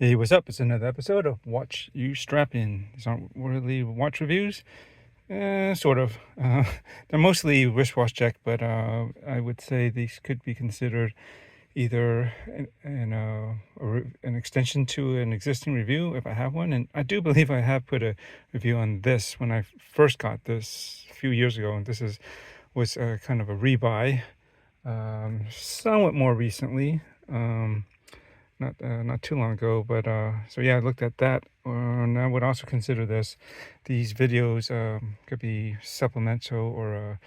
Hey, what's up? It's another episode of Watch You Strappin. These aren't really watch reviews. Sort of. They're mostly wristwatch check, but I would say these could be considered either an extension to an existing review if I have one. And I do believe I have put a review on this when I first got this a few years ago. And this was kind of a rebuy, somewhat more recently. Not too long ago, but so yeah, I looked at that, and I would also consider these videos could be supplemental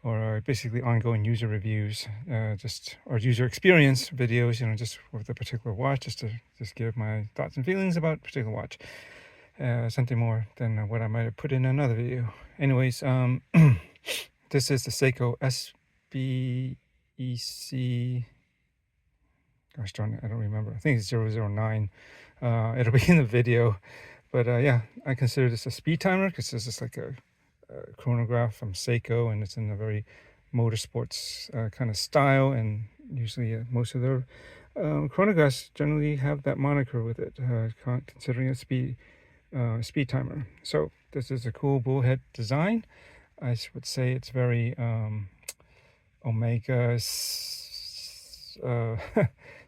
or basically ongoing user reviews, just or user experience videos, just with a particular watch, just to give my thoughts and feelings about a particular watch, something more than what I might have put in another video. Anyways, this is the Seiko SBEC. Gosh darn it, I don't remember. I think it's 009. It'll be in the video. But yeah, I consider this a Speedtimer because this is like a chronograph from Seiko, and it's in a very motorsports kind of style. And usually most of their chronographs generally have that moniker with it, considering a speed timer. So this is a cool bullhead design. I would say it's very Omega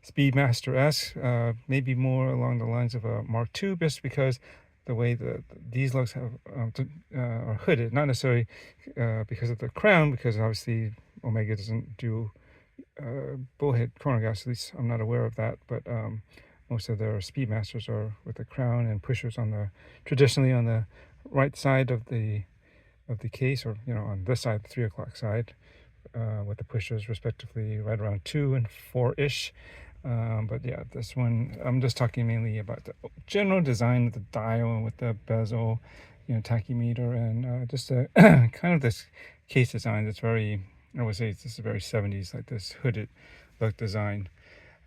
Speedmaster-esque, maybe more along the lines of a Mark II, just because the way these lugs have are hooded, not necessarily because of the crown, because obviously Omega doesn't do bullhead chronographs, at least I'm not aware of that, but most of their Speedmasters are with the crown and pushers traditionally on the right side of the case, or on this side, the 3 o'clock side, with the pushers respectively right around 2 and 4-ish. But yeah, this one, I'm just talking mainly about the general design of the dial with the bezel, tachymeter, and just kind of this case design that's very, I would say this is very 70s, like this hooded look design.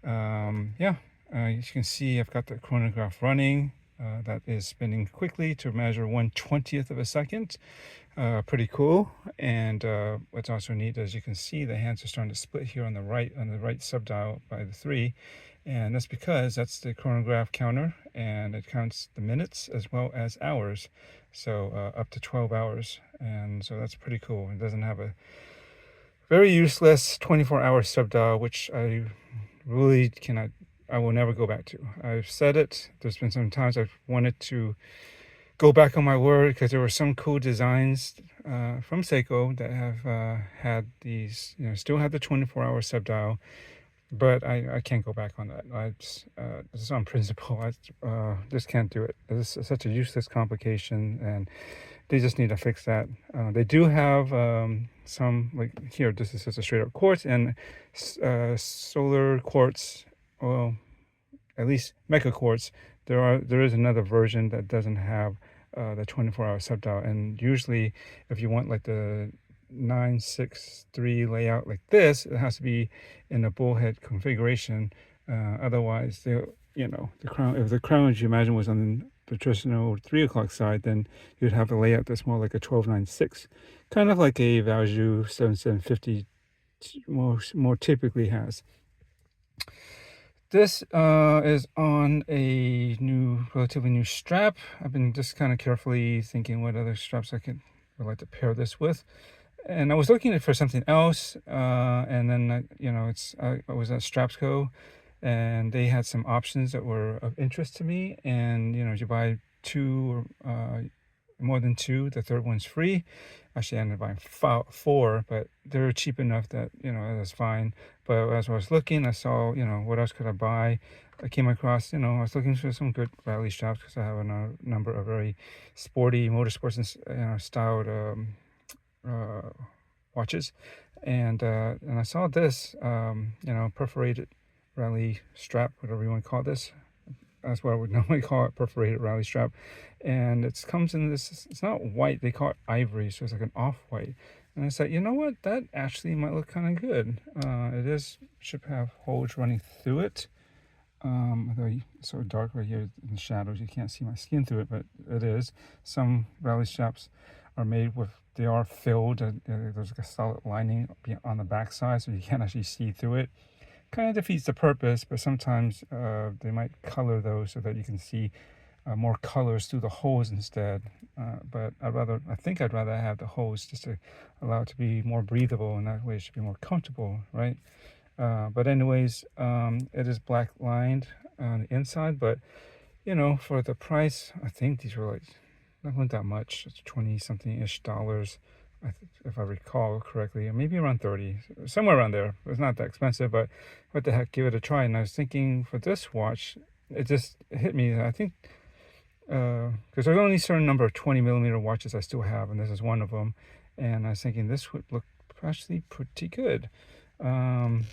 Yeah, as you can see, I've got the chronograph running. That is spinning quickly to measure 1/20th of a second. Pretty cool. And what's also neat, as you can see, the hands are starting to split here on the right subdial by the 3, and that's because that's the chronograph counter, and it counts the minutes as well as hours, so up to 12 hours. And so that's pretty cool. It doesn't have a very useless 24-hour subdial, which I really I will never go back to. I've said it. There's been some times I've wanted to go back on my word, because there were some cool designs from Seiko that have had these, still have the 24-hour subdial, but I can't go back on that. This is on principle. I just can't do it. This is such a useless complication, and they just need to fix that. They do have some, like here, this is just a straight up quartz and solar quartz, well, at least mecha quartz. There is another version that doesn't have the 24-hour subdial, and usually if you want like the 963 layout like this, it has to be in a bullhead configuration. Otherwise, the crown, if the crown, as you imagine, was on the traditional 3 o'clock side, then you'd have a layout that's more like a 1296, kind of like a Valjoux 7750 more typically has. This is on a relatively new strap. I've been just kind of carefully thinking what other straps would like to pair this with, and I was looking for something else. And then I was at StrapsCo, and they had some options that were of interest to me. And if you buy 2 or more than 2, the third one's free. Actually, I ended up buying 4, but they're cheap enough that that's fine. But as I was looking, I saw what else could I buy. I came across I was looking for some good rally straps, because I have a number of very sporty motorsports and styled watches, and I saw this perforated rally strap, whatever you want to call this. That's what I would normally call it, perforated rally strap. And it comes in this, it's not white, they call it ivory, so it's like an off-white. And I said, you know what, that actually might look kind of good. Should have holes running through it. Although it's so dark right here in the shadows, you can't see my skin through it, but it is. Some rally straps are made with, they are filled, there's like a solid lining on the back side, so you can't actually see through it. kind of defeats the purpose, but sometimes they might color those so that you can see more colors through the holes instead. But I think I'd rather have the holes just to allow it to be more breathable, and that way it should be more comfortable, right? But anyways, it is black lined on the inside, but you know, for the price, I think these were like, not that much. It's 20 something ish dollars, if I recall correctly, or maybe around 30, somewhere around there. It's not that expensive, but what the heck, give it a try. And I was thinking for this watch, it just hit me. I think because there's only a certain number of 20mm watches I still have, and this is one of them. And I was thinking this would look actually pretty good. You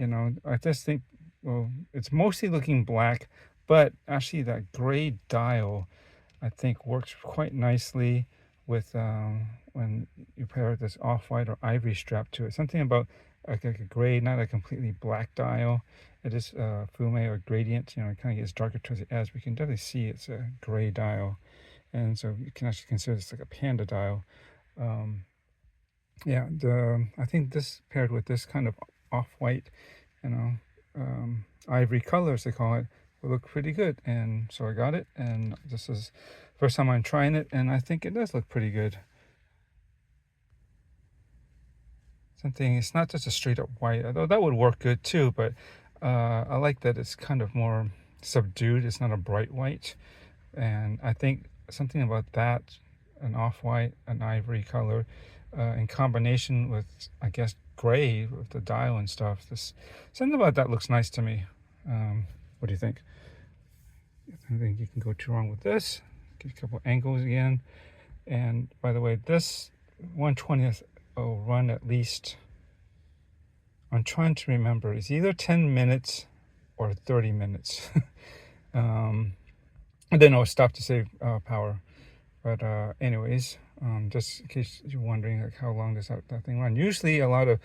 know, I just think, well, it's mostly looking black, but actually that gray dial, I think, works quite nicely with when you pair this off-white or ivory strap to it. Something about like a gray, not a completely black dial. It is fume or gradient. You know, it kind of gets darker towards the edge. We can definitely see it's a gray dial, and so you can actually consider this like a panda dial. Yeah, I think this paired with this kind of off-white, you know, ivory colors they call it, will look pretty good. And so I got it, and this is first time I'm trying it, and I think it does look pretty good. Something, it's not just a straight up white, although that would work good too, but I like that it's kind of more subdued. It's not a bright white, and I think something about that, an off-white, an ivory color, in combination with, I guess, gray with the dial and stuff, something about that looks nice to me. What do you think? I think you can go too wrong with this. Get a couple angles again. And by the way, this 120th will run at least, I'm trying to remember, it's either 10 minutes or 30 minutes. And then I'll stop to save power. But anyways, just in case you're wondering, like, how long does that thing run? Usually a lot of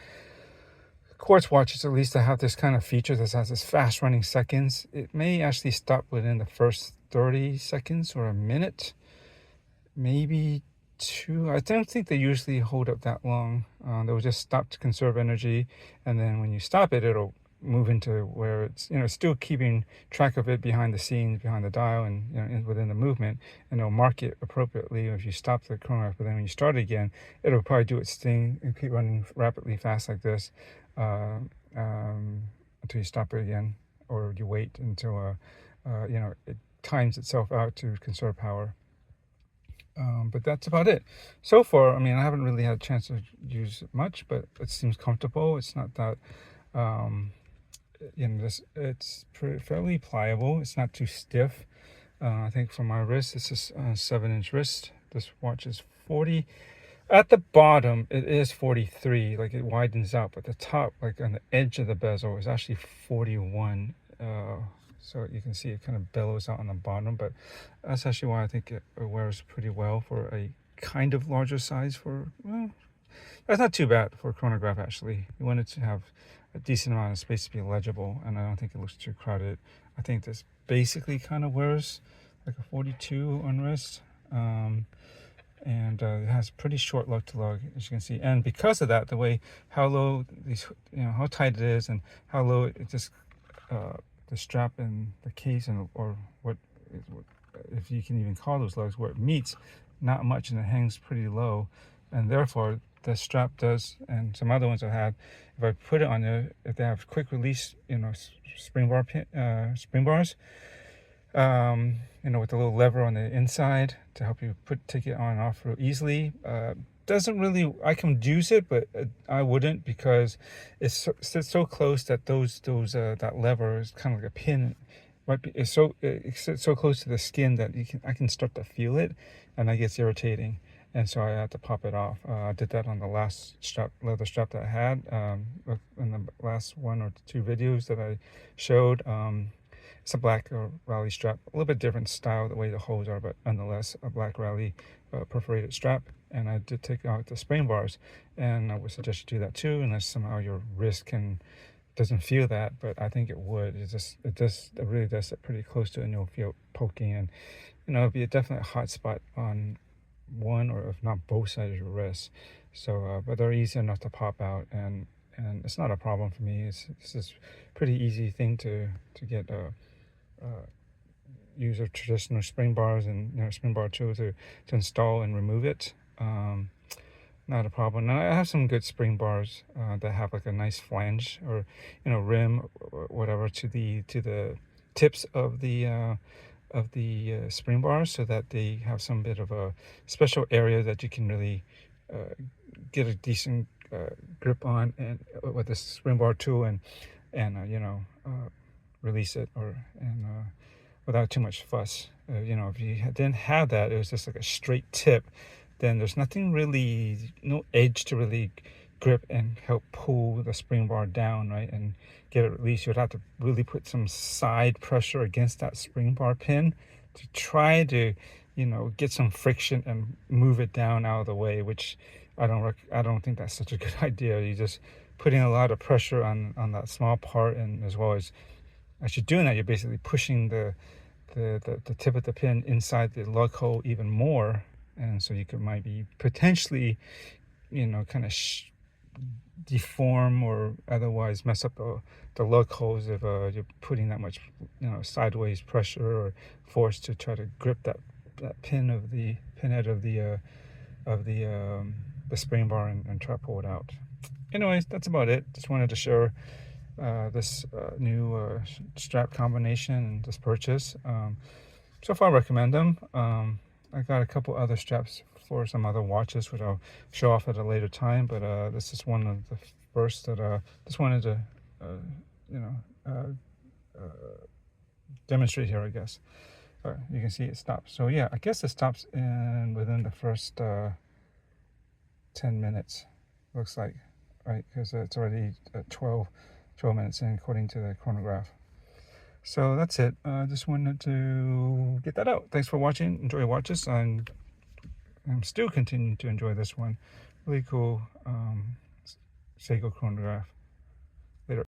quartz watches, at least, that have this kind of feature that has this fast running seconds, it may actually stop within the first 30 seconds or a minute, maybe two. I don't think they usually hold up that long. They'll just stop to conserve energy, and then when you stop it, it'll move into where it's, you know, still keeping track of it behind the scenes, behind the dial, and, you know, within the movement, and it'll mark it appropriately if you stop the chronograph. But then when you start it again, it'll probably do its thing and keep running rapidly fast like this until you stop it again, or you wait until you know, it times itself out to conserve power. But that's about it so far. I mean, I haven't really had a chance to use it much, but it seems comfortable. It's not that you know, it's fairly pliable. It's not too stiff. I think for my wrist, this is a 7-inch wrist. This watch is 40. At the bottom, it is 43. Like, it widens out, but the top, like on the edge of the bezel, is actually 41. So you can see it kind of bellows out on the bottom, but that's actually why I think it wears pretty well for a kind of larger size. For, well, that's not too bad for a chronograph, actually. You want it to have a decent amount of space to be legible, and I don't think it looks too crowded. I think this basically kind of wears like a 42 on wrist, and it has pretty short lug to lug, as you can see. And because of that, the way how low these, you know, how tight it is, and how low it just the strap and the case, and or what if you can even call those lugs, where it meets, not much, and it hangs pretty low, and therefore the strap does, and some other ones I had, if I put it on there, if they have quick release, you know, spring bars, you know, with a little lever on the inside to help you take it on and off real easily. Doesn't really, I can use it, but I wouldn't, because it's so close that that lever is kind of like a pin. It's so close to the skin that I can start to feel it, and that gets irritating, and so I had to pop it off. I did that on the last leather strap that I had in the last 1 or 2 videos that I showed. It's a black rally strap, a little bit different style the way the holes are, but nonetheless a black rally perforated strap. And I did take out the spring bars, and I would suggest you do that too, unless somehow your wrist doesn't feel that, but I think it would. It really does sit pretty close to it, and you'll feel poking, and, you know, it'll be a definite hot spot on one, or if not both sides of your wrist. So but they're easy enough to pop out, and and it's not a problem for me. This is pretty easy thing to get use a traditional spring bars and spring bar tool to install and remove it. Not a problem. And I have some good spring bars that have like a nice flange or rim or whatever to the tips of the spring bars, so that they have some bit of a special area that you can really get a decent grip on, and with the spring bar tool, and release it, and without too much fuss. If you didn't have that, it was just like a straight tip, then there's nothing really, no edge to really grip and help pull the spring bar down, right, and get it released. You'd have to really put some side pressure against that spring bar pin to try to get some friction and move it down out of the way, which I don't think that's such a good idea. You're just putting a lot of pressure on that small part, and as well as you're doing that, you're basically pushing the tip of the pin inside the lug hole even more, and so you might be potentially kind of deform or otherwise mess up the lug holes if you're putting that much sideways pressure or force to try to grip that pin of the pinhead of the spring bar and try to pull it out. Anyways, that's about it. Just wanted to share this new strap combination and this purchase. So far I recommend them. I got a couple other straps for some other watches, which I'll show off at a later time, but this is one of the first that just wanted to demonstrate here, I guess. You can see it stops. So yeah, I guess it stops within the first 10 minutes, looks like, right? Because it's already 12 minutes in, according to the chronograph. So that's it. Just wanted to get that out. Thanks for watching. Enjoy your watches. I'm still continuing to enjoy this one. Really cool Seiko chronograph.